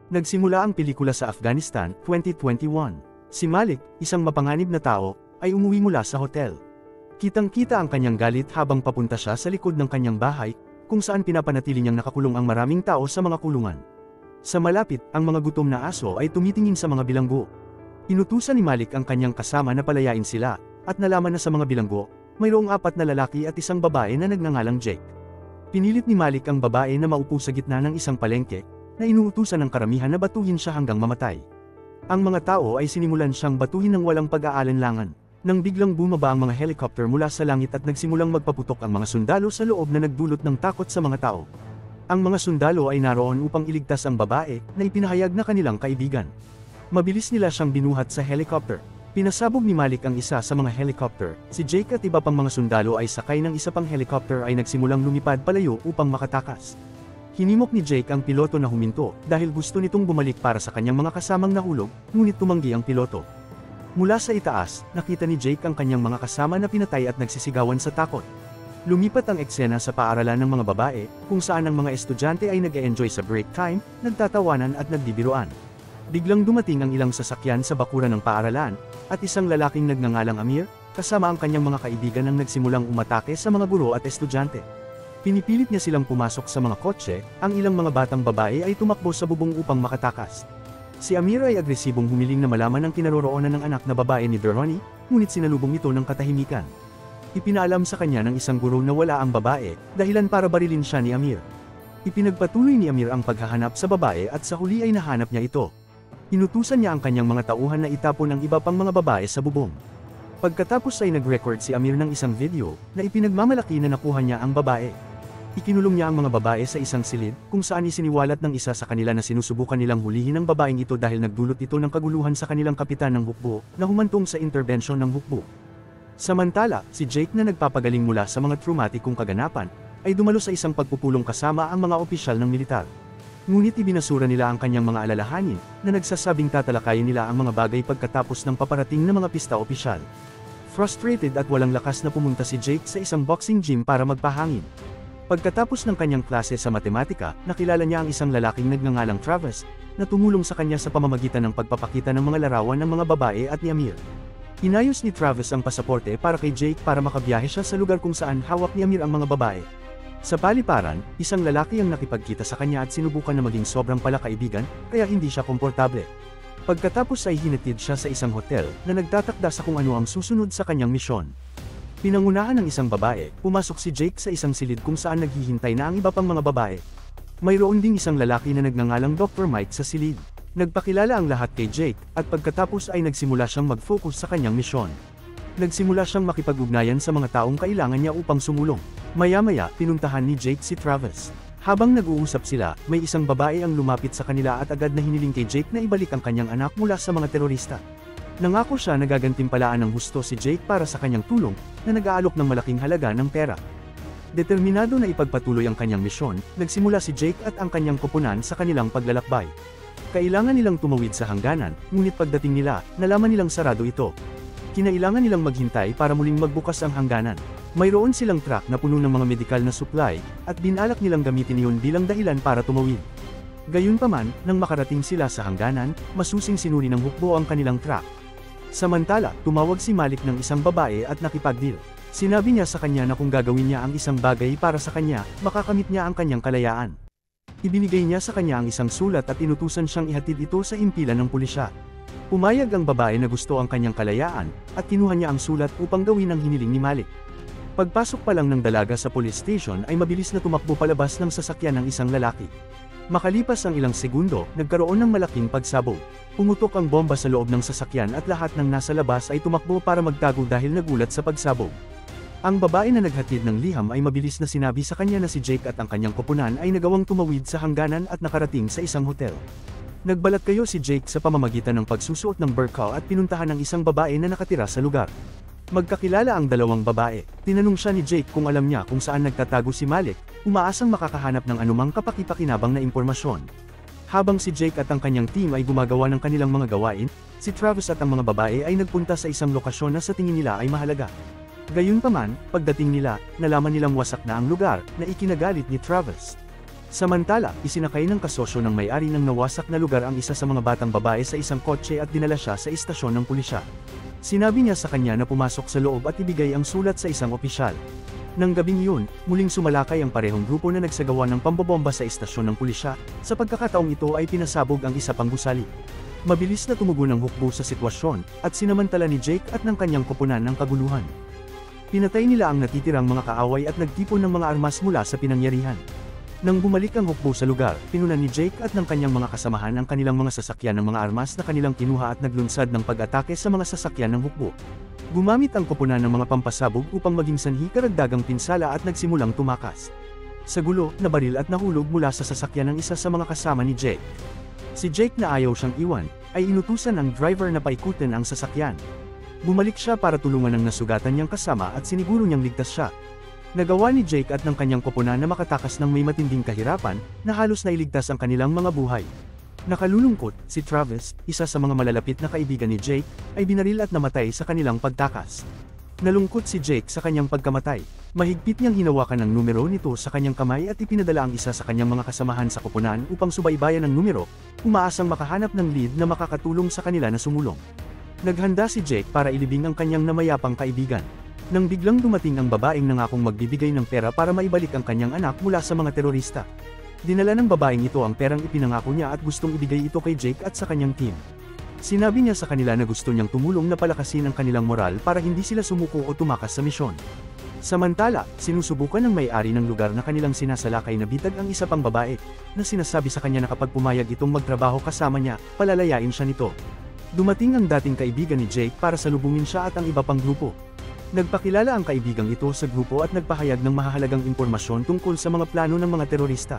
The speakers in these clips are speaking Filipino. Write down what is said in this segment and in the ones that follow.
Nagsimula ang pelikula sa Afghanistan, 2021. Si Malik, isang mapanganib na tao, ay umuwi mula sa hotel. Kitang-kita ang kanyang galit habang papunta siya sa likod ng kanyang bahay, kung saan pinapanatili niyang nakakulong ang maraming tao sa mga kulungan. Sa malapit, ang mga gutom na aso ay tumitingin sa mga bilanggo. Inutusan ni Malik ang kanyang kasama na palayain sila, at nalaman na sa mga bilanggo, mayroong 4 na lalaki at isang babae na nagngangalang Jake. Pinilit ni Malik ang babae na maupo sa gitna ng isang palengke, na inuutusan ng karamihan na batuhin siya hanggang mamatay. Ang mga tao ay sinimulan siyang batuhin ng walang pag-aalinlangan, nang biglang bumaba ang mga helicopter mula sa langit at nagsimulang magpaputok ang mga sundalo sa loob na nagdulot ng takot sa mga tao. Ang mga sundalo ay naroon upang iligtas ang babae, na ipinahayag na kanilang kaibigan. Mabilis nila siyang binuhat sa helicopter. Pinasabog ni Malik ang isa sa mga helicopter, si Jake at iba pang mga sundalo ay sakay ng isa pang helicopter ay nagsimulang lumipad palayo upang makatakas. Hinimok ni Jake ang piloto na huminto, dahil gusto nitong bumalik para sa kanyang mga kasamang nahulog, ngunit tumanggi ang piloto. Mula sa itaas, nakita ni Jake ang kanyang mga kasama na pinatay at nagsisigawan sa takot. Lumipat ang eksena sa paaralan ng mga babae, kung saan ang mga estudyante ay nag-e-enjoy sa break time, nagtatawanan at nagbibiruan. Biglang dumating ang ilang sasakyan sa bakuran ng paaralan, at isang lalaking nagngangalang Amir, kasama ang kanyang mga kaibigan ang nagsimulang umatake sa mga guro at estudyante. Pinipilit niya silang pumasok sa mga kotse, ang ilang mga batang babae ay tumakbo sa bubong upang makatakas. Si Amir ay agresibong humiling na malaman ang kinaroroonan ng anak na babae ni Berhoni, ngunit sinalubong ito ng katahimikan. Ipinaalam sa kanya ng isang guro na wala ang babae, dahilan para barilin siya ni Amir. Ipinagpatuloy ni Amir ang paghahanap sa babae at sa huli ay nahanap niya ito. Inutusan niya ang kanyang mga tauhan na itapon ang iba pang mga babae sa bubong. Pagkatapos ay nag-record si Amir ng isang video, na ipinagmamalaki na nakuha niya ang babae. Ikinulong niya ang mga babae sa isang silid, kung saan isiniwalat ng isa sa kanila na sinusubukan nilang hulihin ang babaeng ito dahil nagdulot ito ng kaguluhan sa kanilang kapitan ng hukbo, na humantong sa interbensyon ng hukbo. Samantala, si Jake na nagpapagaling mula sa mga traumatikong kaganapan, ay dumalo sa isang pagpupulong kasama ang mga opisyal ng militar. Ngunit ibinasura nila ang kanyang mga alalahanin, na nagsasabing tatalakayin nila ang mga bagay pagkatapos ng paparating na mga pista opisyal. Frustrated at walang lakas na pumunta si Jake sa isang boxing gym para magpahangin. Pagkatapos ng kanyang klase sa matematika, nakilala niya ang isang lalaking nagngangalang Travis, na tumulong sa kanya sa pamamagitan ng pagpapakita ng mga larawan ng mga babae at ni Amir. Inayos ni Travis ang pasaporte para kay Jake para makabiyahe siya sa lugar kung saan hawak ni Amir ang mga babae. Sa paliparan, isang lalaki ang nakipagkita sa kanya at sinubukan na maging sobrang palakaibigan, kaya hindi siya komportable. Pagkatapos ay hinatid siya sa isang hotel, na nagtatakda sa kung ano ang susunod sa kanyang misyon. Pinangunahan ng isang babae, pumasok si Jake sa isang silid kung saan naghihintay na ang iba pang mga babae. Mayroon ding isang lalaki na nagngangalang Dr. Mike sa silid. Nagpakilala ang lahat kay Jake, at pagkatapos ay nagsimula siyang mag-focus sa kanyang misyon. Nagsimula siyang makipag-ugnayan sa mga taong kailangan niya upang sumulong. Maya-maya, pinuntahan ni Jake si Travis. Habang nag-uusap sila, may isang babae ang lumapit sa kanila at agad na hiniling kay Jake na ibalik ang kanyang anak mula sa mga terorista. Nangako siya na gagantimpalaan ng husto si Jake para sa kanyang tulong, na nag-aalok ng malaking halaga ng pera. Determinado na ipagpatuloy ang kanyang misyon, nagsimula si Jake at ang kanyang koponan sa kanilang paglalakbay. Kailangan nilang tumawid sa hangganan, ngunit pagdating nila, nalaman nilang sarado ito. Kinailangan nilang maghintay para muling magbukas ang hangganan. Mayroon silang truck na puno ng mga medikal na supply, at binalak nilang gamitin iyon bilang dahilan para tumawid. Gayunpaman, nang makarating sila sa hangganan, masusing sinuri ng hukbo ang kanilang truck. Samantala, tumawag si Malik ng isang babae at nakipag-deal. Sinabi niya sa kanya na kung gagawin niya ang isang bagay para sa kanya, makakamit niya ang kanyang kalayaan. Ibinigay niya sa kanya ang isang sulat at inutusan siyang ihatid ito sa himpilan ng pulisya. Pumayag ang babae na gusto ang kanyang kalayaan, at kinuha niya ang sulat upang gawin ang hiniling ni Malik. Pagpasok pa lang ng dalaga sa police station ay mabilis na tumakbo palabas ng sasakyan ng isang lalaki. Makalipas ang ilang segundo, nagkaroon ng malaking pagsabog. Pumutok ang bomba sa loob ng sasakyan at lahat ng nasa labas ay tumakbo para magtago dahil nagulat sa pagsabog. Ang babae na naghatid ng liham ay mabilis na sinabi sa kanya na si Jake at ang kanyang koponan ay nagawang tumawid sa hangganan at nakarating sa isang hotel. Nagbalat kayo si Jake sa pamamagitan ng pagsusuot ng burqa at pinuntahan ng isang babae na nakatira sa lugar. Magkakilala ang dalawang babae. Tinanong siya ni Jake kung alam niya kung saan nagtatago si Malik, umaasang makakahanap ng anumang kapaki-pakinabang na impormasyon. Habang si Jake at ang kanyang team ay gumagawa ng kanilang mga gawain, si Travis at ang mga babae ay nagpunta sa isang lokasyon na sa tingin nila ay mahalaga. Gayunpaman, pagdating nila, nalaman nilang wasak na ang lugar, na ikinagalit ni Travis. Samantala, isinakay ng kasosyo ng may-ari ng nawasak na lugar ang isa sa mga batang babae sa isang kotse at dinala siya sa istasyon ng pulisya. Sinabi niya sa kanya na pumasok sa loob at ibigay ang sulat sa isang opisyal. Nang gabing yun, muling sumalakay ang parehong grupo na nagsagawa ng pambobomba sa istasyon ng pulisya. Sa pagkakataong ito ay pinasabog ang isa pang gusali. Mabilis na tumugon ang hukbo sa sitwasyon, at sinamantala ni Jake at ng kanyang koponan ng kaguluhan. Pinatay nila ang natitirang mga kaaway at nagtipon ng mga armas mula sa pinangyarihan. Nang bumalik ang hukbo sa lugar, pinunan ni Jake at ng kanyang mga kasamahan ang kanilang mga sasakyan ng mga armas na kanilang kinuha at naglunsad ng pag-atake sa mga sasakyan ng hukbo. Gumamit ang koponan ng mga pampasabog upang maging sanhi karagdagang pinsala at nagsimulang tumakas. Sa gulo, nabaril at nahulog mula sa sasakyan ng isa sa mga kasama ni Jake. Si Jake na ayaw siyang iwan, ay inutusan ng driver na paikutin ang sasakyan. Bumalik siya para tulungan ang nasugatan niyang kasama at siniguro niyang ligtas siya. Nagawa ni Jake at ng kanyang koponan na makatakas ng may matinding kahirapan, na halos nailigtas ang kanilang mga buhay. Nakalulungkot, si Travis, isa sa mga malalapit na kaibigan ni Jake, ay binaril at namatay sa kanilang pagtakas. Nalungkot si Jake sa kanyang pagkamatay. Mahigpit niyang hinawakan ang numero nito sa kanyang kamay at ipinadala ang isa sa kanyang mga kasamahan sa koponan upang subaybayan ang numero, umaasang makahanap ng lead na makakatulong sa kanila na sumulong. Naghanda si Jake para ilibing ang kanyang namayapang kaibigan. Nang biglang dumating ang babaeng nangakong magbibigay ng pera para maibalik ang kanyang anak mula sa mga terorista. Dinala ng babaeng ito ang perang ipinangako niya at gustong ibigay ito kay Jake at sa kanyang team. Sinabi niya sa kanila na gusto niyang tumulong na palakasin ang kanilang moral para hindi sila sumuko o tumakas sa misyon. Samantala, sinusubukan ng may-ari ng lugar na kanilang sinasalakay na bitag ang isa pang babae, na sinasabi sa kanya na kapag pumayag itong magtrabaho kasama niya, palalayain siya nito. Dumating ang dating kaibigan ni Jake para salubungin siya at ang iba pang grupo. Nagpakilala ang kaibigang ito sa grupo at nagpahayag ng mahahalagang impormasyon tungkol sa mga plano ng mga terorista.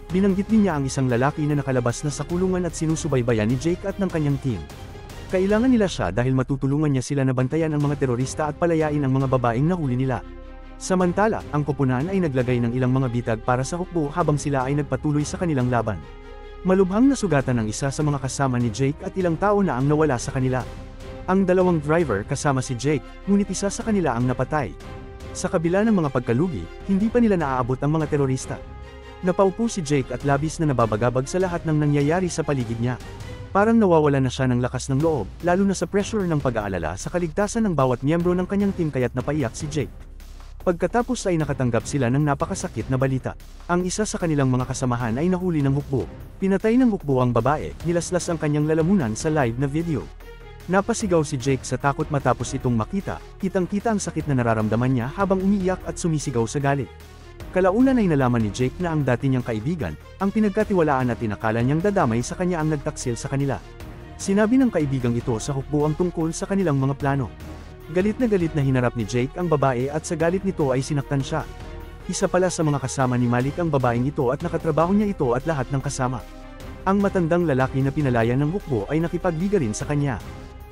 Binanggit din niya ang isang lalaki na nakalabas na sa kulungan at sinusubaybayan ni Jake at ng kanyang team. Kailangan nila siya dahil matutulungan niya sila na bantayan ang mga terorista at palayain ang mga babaeng nahuli nila. Samantala, ang koponan ay naglagay ng ilang mga bitag para sa hukbo habang sila ay nagpatuloy sa kanilang laban. Malubhang nasugatan ang isa sa mga kasama ni Jake at ilang tao na ang nawala sa kanila. Ang dalawang driver kasama si Jake, ngunit isa sa kanila ang napatay. Sa kabila ng mga pagkalugi, hindi pa nila naaabot ang mga terorista. Napaupo si Jake at labis na nababagabag sa lahat ng nangyayari sa paligid niya. Parang nawawala na siya ng lakas ng loob, lalo na sa pressure ng pag-aalala sa kaligtasan ng bawat miyembro ng kanyang team kaya't napaiyak si Jake. Pagkatapos ay nakatanggap sila ng napakasakit na balita. Ang isa sa kanilang mga kasamahan ay nahuli ng hukbo. Pinatay ng hukbo ang babae, nilaslas ang kanyang lalamunan sa live na video. Napasigaw si Jake sa takot matapos itong makita, kitang-kita ang sakit na nararamdaman niya habang umiiyak at sumisigaw sa galit. Kalaunan ay nalaman ni Jake na ang dati niyang kaibigan, ang pinagkatiwalaan at inakala niyang dadamay sa kanya ang nagtaksil sa kanila. Sinabi ng kaibigang ito sa hukbo ang tungkol sa kanilang mga plano. Galit na hinarap ni Jake ang babae at sa galit nito ay sinaktan siya. Isa pala sa mga kasama ni Malik ang babaeng ito at nakatrabaho niya ito at lahat ng kasama. Ang matandang lalaki na pinalaya ng hukbo ay nakipagliga rin sa kanya.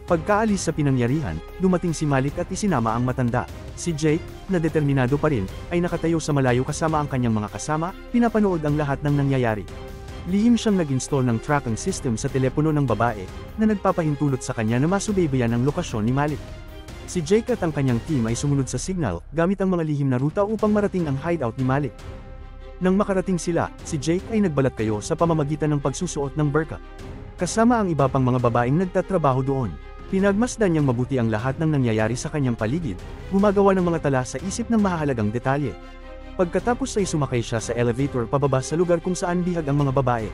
Pagkaalis sa pinangyarihan, dumating si Malik at isinama ang matanda. Si Jake, na determinado pa rin, ay nakatayo sa malayo kasama ang kanyang mga kasama, pinapanood ang lahat ng nangyayari. Lihim siyang nag-install ng tracking system sa telepono ng babae, na nagpapahintulot sa kanya na masubaybayan ang lokasyon ni Malik. Si Jake at ang kanyang team ay sumunod sa signal, gamit ang mga lihim na ruta upang marating ang hideout ni Malik. Nang makarating sila, si Jake ay nagbalat kayo sa pamamagitan ng pagsusuot ng burqa. Kasama ang iba pang mga babaeng nagtatrabaho doon. Pinagmasdan niyang mabuti ang lahat ng nangyayari sa kanyang paligid, gumagawa ng mga tala sa isip ng mahahalagang detalye. Pagkatapos ay sumakay siya sa elevator pababa sa lugar kung saan bihag ang mga babae.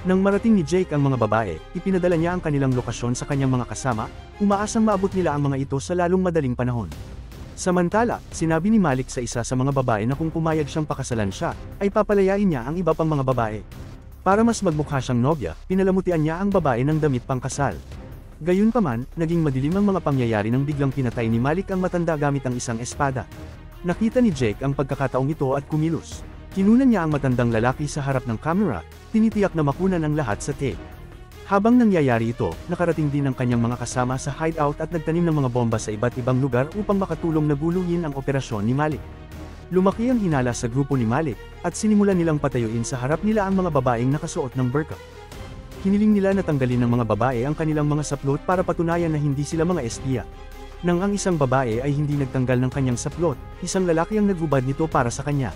Nang marating ni Jake ang mga babae, ipinadala niya ang kanilang lokasyon sa kanyang mga kasama, umaasang maabot nila ang mga ito sa lalong madaling panahon. Samantala, sinabi ni Malik sa isa sa mga babae na kung pumayag siyang pakasalan siya, ay papalayain niya ang iba pang mga babae. Para mas magmukha siyang nobya, pinalamutian niya ang babae ng damit pangkasal. Gayunpaman, naging madilim ang mga pangyayari nang biglang pinatay ni Malik ang matanda gamit ang isang espada. Nakita ni Jake ang pagkakataong ito at kumilos. Kinunan niya ang matandang lalaki sa harap ng kamera, tinitiyak na makunan ang lahat sa tape. Habang nangyayari ito, nakarating din ang kanyang mga kasama sa hideout at nagtanim ng mga bomba sa iba't ibang lugar upang makatulong na guluhin ang operasyon ni Malik. Lumaki ang hinala sa grupo ni Malik, at sinimulan nilang patayuin sa harap nila ang mga babaeng nakasuot ng burqa. Hiniling nila na tanggalin ng mga babae ang kanilang mga saplot para patunayan na hindi sila mga espiya. Nang ang isang babae ay hindi nagtanggal ng kanyang saplot, isang lalaki ang naghubad nito para sa kanya.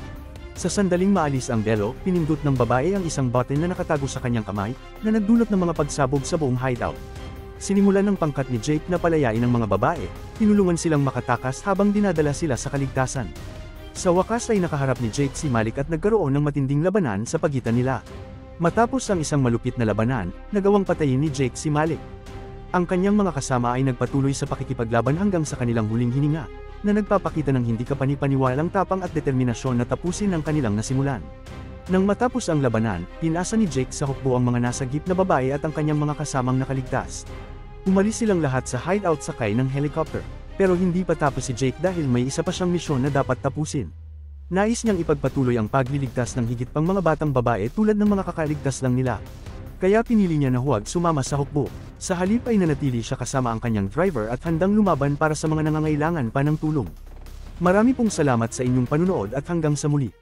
Sa sandaling maalis ang Delo, pinindot ng babae ang isang button na nakatago sa kanyang kamay, na nagdulot ng mga pagsabog sa buong hideout. Sinimulan ng pangkat ni Jake na palayain ang mga babae, tinulungan silang makatakas habang dinadala sila sa kaligtasan. Sa wakas ay nakaharap ni Jake si Malik at nagkaroon ng matinding labanan sa pagitan nila. Matapos ang isang malupit na labanan, nagawang patayin ni Jake si Malik. Ang kanyang mga kasama ay nagpatuloy sa pakikipaglaban hanggang sa kanilang huling hininga, na nagpapakita ng hindi kapani-paniwalang tapang at determinasyon na tapusin ang kanilang nasimulan. Nang matapos ang labanan, pinasa ni Jake sa hukbo ang mga nasa jeep na babae at ang kanyang mga kasamang nakaligtas. Umalis silang lahat sa hideout sakay ng helicopter, pero hindi pa tapos si Jake dahil may isa pa siyang misyon na dapat tapusin. Nais niyang ipagpatuloy ang pagliligtas ng higit pang mga batang babae tulad ng mga kakaligtas lang nila. Kaya pinili niya na huwag sumama sa hukbo. Sa halip ay nanatili siya kasama ang kanyang driver at handang lumaban para sa mga nangangailangan pa ng tulong. Marami pong salamat sa inyong panunood at hanggang sa muli.